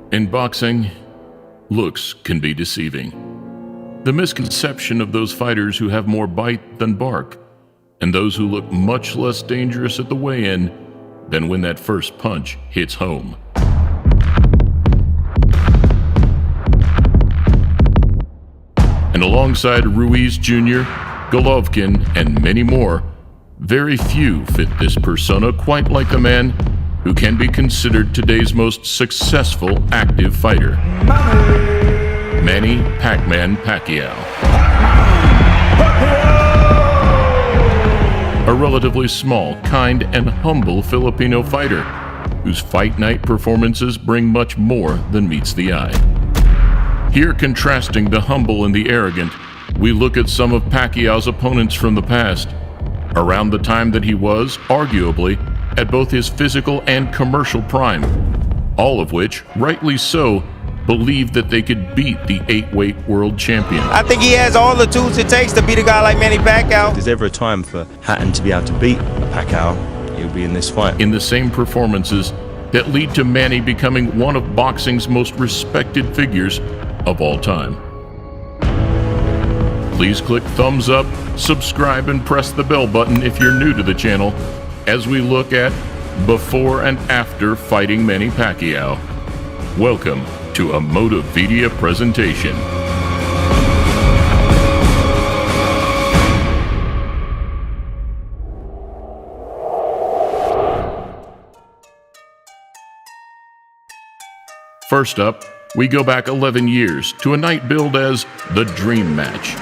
In boxing, looks can be deceiving. The misconception of those fighters who have more bite than bark, and those who look much less dangerous at the weigh-in than when that first punch hits home. And alongside Ruiz Jr., Golovkin, and many more, very few fit this persona quite like the man who can be considered today's most successful active fighter, Manny Pac-Man Pacquiao. A relatively small, kind, and humble Filipino fighter whose fight night performances bring much more than meets the eye. Here, contrasting the humble and the arrogant, we look at some of Pacquiao's opponents from the past, around the time that he was, arguably, at both his physical and commercial prime, all of which, rightly so, believed that they could beat the 8-weight world champion. I think he has all the tools it takes to beat a guy like Manny Pacquiao. If there's ever a time for Hatton to be able to beat Pacquiao, he'll be in this fight. In the same performances that lead to Manny becoming one of boxing's most respected figures of all time. Please click thumbs up, subscribe, and press the bell button if you're new to the channel as we look at before and after fighting Manny Pacquiao. Welcome to a Motivedia presentation. First up, we go back 11 years to a night billed as the Dream Match.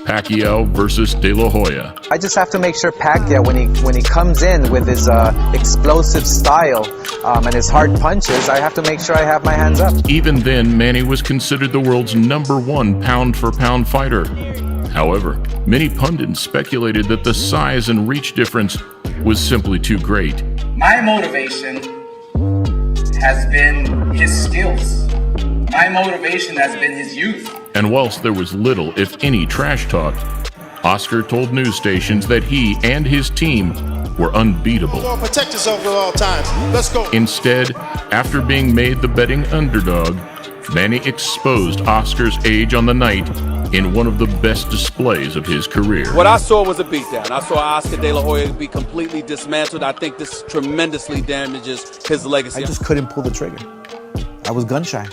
Pacquiao versus De La Hoya. I just have to make sure Pacquiao, when he comes in with his explosive style and his hard punches, I have to make sure I have my hands up. Even then, Manny was considered the world's #1 pound-for-pound fighter. However, many pundits speculated that the size and reach difference was simply too great. My motivation has been his skills. My motivation has been his youth. And whilst there was little, if any, trash talk, Oscar told news stations that he and his team were unbeatable. Protect yourself at all times. Let's go. Instead, after being made the betting underdog, Manny exposed Oscar's age on the night in one of the best displays of his career. What I saw was a beatdown. I saw Oscar De La Hoya be completely dismantled. I think this tremendously damages his legacy. I just couldn't pull the trigger. I was gun shy.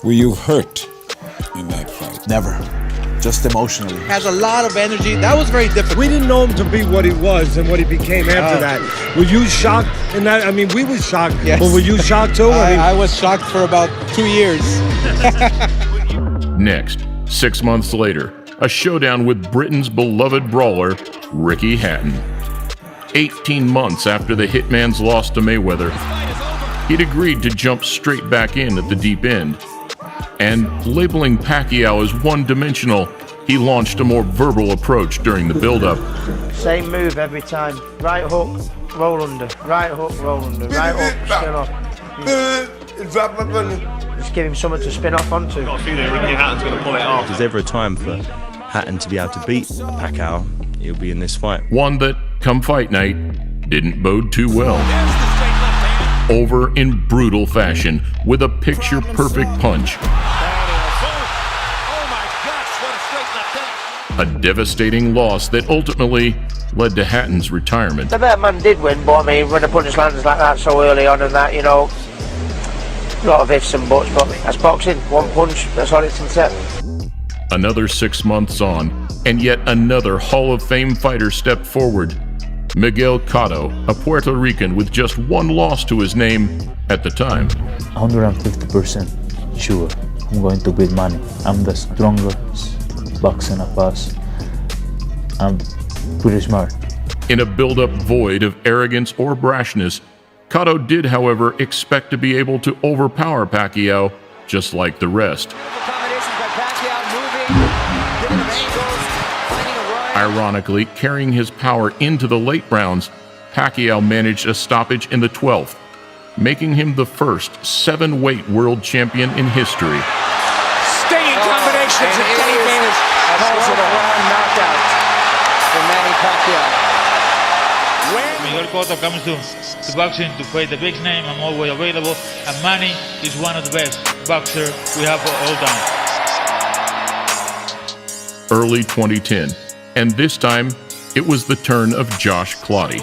Were you hurt in that fight? Never. Just emotionally. Has a lot of energy. That was very difficult. We didn't know him to be what he was and what he became after that. Were you shocked in that? I mean, we were shocked. Yes. But were you shocked too? I was shocked for about 2 years. Next, 6 months later, a showdown with Britain's beloved brawler, Ricky Hatton. 18 months after the Hitman's loss to Mayweather, he'd agreed to jump straight back in at the deep end. And labeling Pacquiao as one-dimensional, he launched a more verbal approach during the build-up. Same move every time. Right hook, roll under. Right hook, roll under. Right hook, spin off. Just give him something to spin off onto. Got a feeling Ricky Hatton's going to pull it off. If there's ever a time for Hatton to be able to beat Pacquiao, he'll be in this fight. One that, come fight night, didn't bode too well. Over in brutal fashion with a picture-perfect punch. A devastating loss that ultimately led to Hatton's retirement. The better man did win, but I mean, when a punch lands like that so early on and that, you know, a lot of ifs and buts, but that's boxing. One punch, that's all it can set. Another 6 months on, and yet another Hall of Fame fighter stepped forward. Miguel Cotto, a Puerto Rican with just one loss to his name at the time. 150% sure I'm going to beat Manny. I'm the strongest boxer of us. I'm pretty smart. In a build-up void of arrogance or brashness, Cotto did, however, expect to be able to overpower Pacquiao just like the rest. Ironically, carrying his power into the late rounds, Pacquiao managed a stoppage in the 12th, making him the first 7-weight world champion in history. Stinging combinations and Kenny Bayless calls it a round knockout for Manny Pacquiao. court when it comes to boxing, to fight the big name. I'm always available. And Manny is one of the best boxers we have all time. Early 2010, and this time it was the turn of Josh Clottey,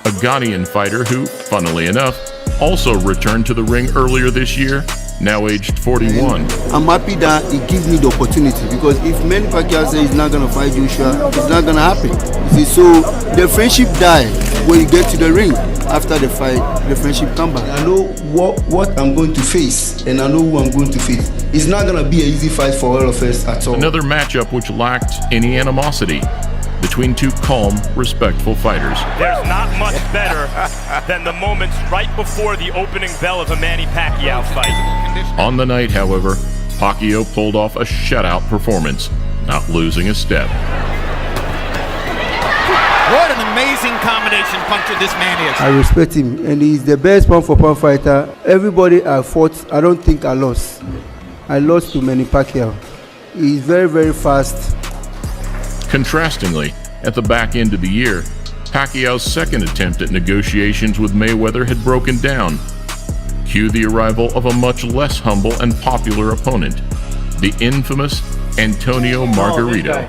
a Ghanaian fighter who, funnily enough, also returned to the ring earlier this year, now aged 41. I'm happy that he gives me the opportunity, because if Manny Pacquiao says he's not going to fight Joshua, it's not going to happen. You see, so the friendship dies when you get to the ring. After the fight, the friendship comes back. I know what I'm going to face, and I know who I'm going to face. It's not going to be an easy fight for all of us at all. Another matchup which lacked any animosity between two calm, respectful fighters. There's not much better than the moments right before the opening bell of a Manny Pacquiao fight. On the night, however, Pacquiao pulled off a shutout performance, not losing a step. What an amazing combination puncher this man is. I respect him, and he's the best pound-for-pound fighter. Everybody I fought, I don't think I lost. I lost to Manny Pacquiao. He's very, very fast. Contrastingly, at the back end of the year, Pacquiao's second attempt at negotiations with Mayweather had broken down. Cue the arrival of a much less humble and popular opponent, the infamous Antonio Margarito.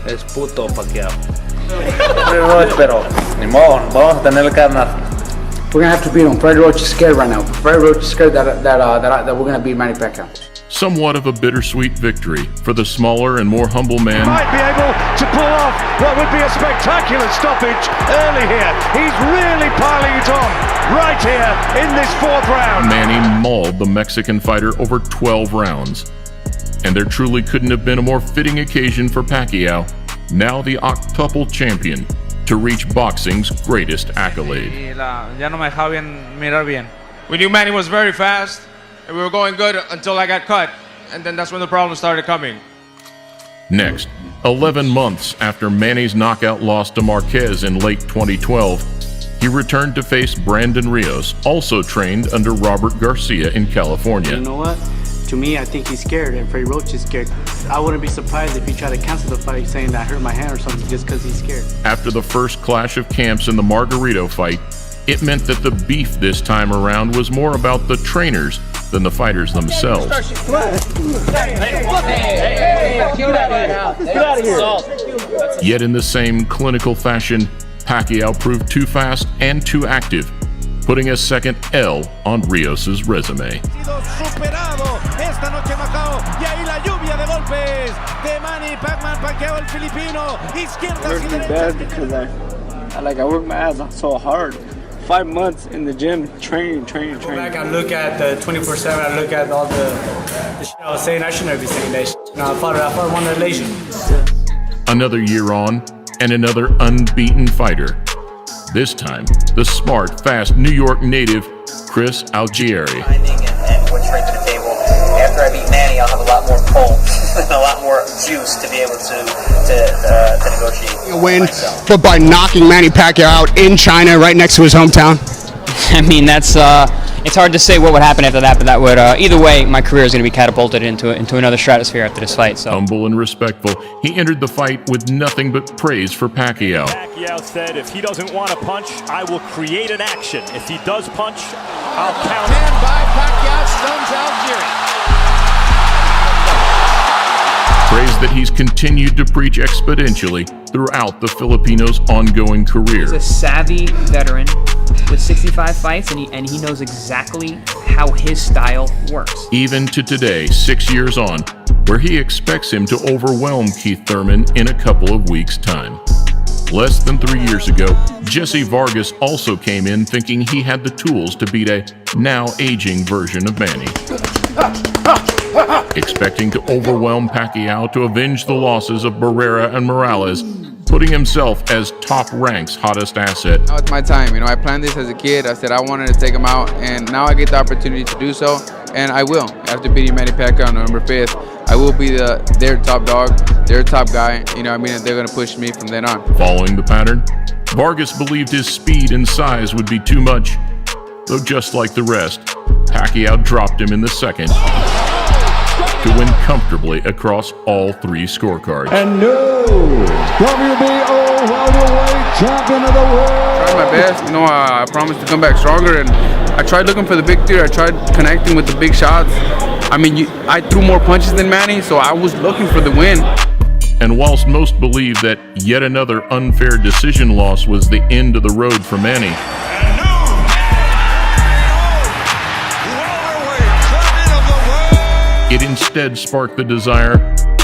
Es puto Pacquiao. Pero ni modo, vamos a tener que ganar. We're gonna have to beat him. Freddie Roach is scared right now. Freddie Roach is scared that we're gonna beat Manny Pacquiao. Somewhat of a bittersweet victory for the smaller and more humble man. Might be able to pull off what would be a spectacular stoppage early here. He's really piling it on right here in this fourth round. Manny mauled the Mexican fighter over 12 rounds. And there truly couldn't have been a more fitting occasion for Pacquiao, now the octuple champion, to reach boxing's greatest accolade. Ya no me dejaba bien mirar bien. We knew Manny was very fast, and we were going good until I got cut, and then that's when the problems started coming. Next, 11 months after Manny's knockout loss to Marquez in late 2012, he returned to face Brandon Rios, also trained under Robert Garcia in California. You know what? To me, I think he's scared, and Freddie Roach is scared. I wouldn't be surprised if he tried to cancel the fight, saying that I hurt my hand or something, just because he's scared. After the first clash of camps in the Margarito fight, it meant that the beef this time around was more about the trainers than the fighters themselves. Yet in the same clinical fashion, Pacquiao proved too fast and too active, putting a second L on Rios' resume. Esta noche en Macao, y ahí la lluvia de golpes de Manny Pacquiao, el filipino, izquierdas y derechas. Bad because I work my ass off so hard. 5 months in the gym, training. Go back and look at the 24/7. I look at all the shit I was saying. I shouldn't be saying that shit. No, I fought one relation. Another year on, and another unbeaten fighter. This time, the smart, fast New York native, Chris Algieri. And what's right to the table. After I beat Manny, I'll have a lot more pull and a lot more juice to be able to negotiate. A win, but by knocking Manny Pacquiao out in China, right next to his hometown. I mean, that's it's hard to say what would happen after that, but that would either way, my career is going to be catapulted into another stratosphere after this fight. So humble and respectful, he entered the fight with nothing but praise for Pacquiao. Pacquiao said, "If he doesn't want to punch, I will create an action. If he does punch, I'll count." And by Pacquiao stuns Algieri. Praise that he's continued to preach exponentially throughout the Filipino's ongoing career. He's a savvy veteran with 65 fights, and he knows exactly how his style works. Even to today, 6 years on, where he expects him to overwhelm Keith Thurman in a couple of weeks' time. Less than 3 years ago, Jesse Vargas also came in thinking he had the tools to beat a now aging version of Manny. Expecting to overwhelm Pacquiao to avenge the losses of Barrera and Morales, putting himself as top rank's hottest asset. Now it's my time. I planned this as a kid. I said I wanted to take him out, and now I get the opportunity to do so, and I will. After beating Manny Pacquiao on November 5th, I will be their top dog, their top guy. They're going to push me from then on. Following the pattern, Vargas believed his speed and size would be too much, though just like the rest, Pacquiao dropped him in the second to win comfortably across all 3 scorecards. And no WBO welterweight champion of the world. Tried my best, you know, I promised to come back stronger, and I tried looking for the big three. I tried connecting with the big shots. I mean, I threw more punches than Manny, so I was looking for the win. And whilst most believe that yet another unfair decision loss was the end of the road for Manny, it instead sparked the desire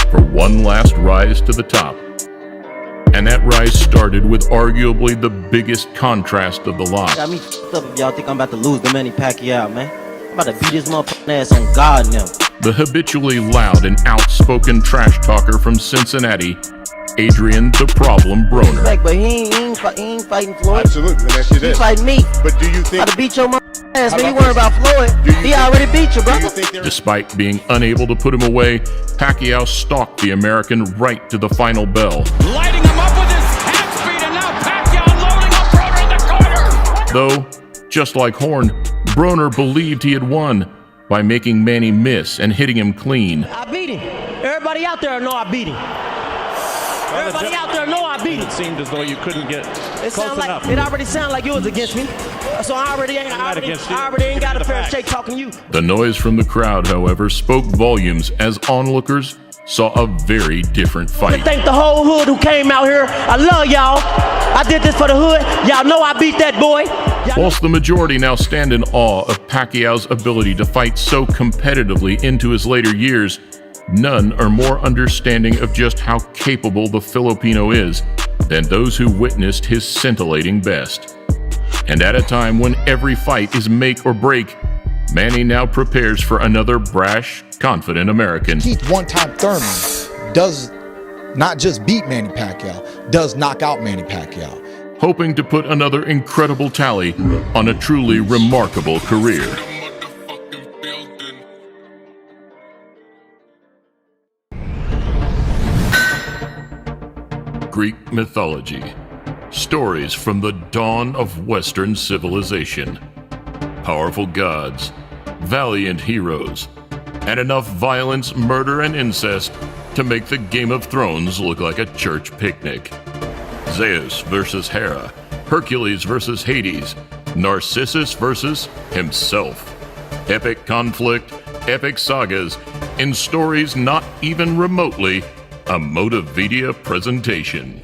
for one last rise to the top. And that rise started with arguably the biggest contrast of the lot. Got me f***ed up if y'all think I'm about to lose to Manny Pacquiao, man. I'm about to beat his motherfucking ass on God now. The habitually loud and outspoken trash talker from Cincinnati, Adrian the Problem Broner. But he ain't fighting Floyd. Absolutely, that's it. He fighting me. But do you think... I'm about to beat your motherfucking ass, man. You worry about Floyd. He already beat you, brother. Despite being unable to put him away, Pacquiao stalked the American right to the final bell. Lighting him up with his hand speed, and now Pacquiao loading up Broner in the corner. Though, just like Horn, Broner believed he had won by making Manny miss and hitting him clean. I beat him. Everybody out there know I beat him. Everybody out there know I beat him. It seemed as though you couldn't get It close enough. It already sounded like you was against me. So I already ain't got a fair shake talking to you. The noise from the crowd, however, spoke volumes as onlookers saw a very different fight. I thank the whole hood who came out here. I love y'all. I did this for the hood. Y'all know I beat that boy. Whilst the majority now stand in awe of Pacquiao's ability to fight so competitively into his later years, none are more understanding of just how capable the Filipino is than those who witnessed his scintillating best. And at a time when every fight is make or break, Manny now prepares for another brash, confident American. Keith One-Time Thurman does not just beat Manny Pacquiao, does knock out Manny Pacquiao. Hoping to put another incredible tally on a truly remarkable career. Greek mythology. Stories from the dawn of Western civilization. Powerful gods, valiant heroes, and enough violence, murder, and incest to make the Game of Thrones look like a church picnic. Zeus versus Hera, Hercules versus Hades, Narcissus versus himself. Epic conflict, epic sagas, in stories not even remotely a Motivedia presentation.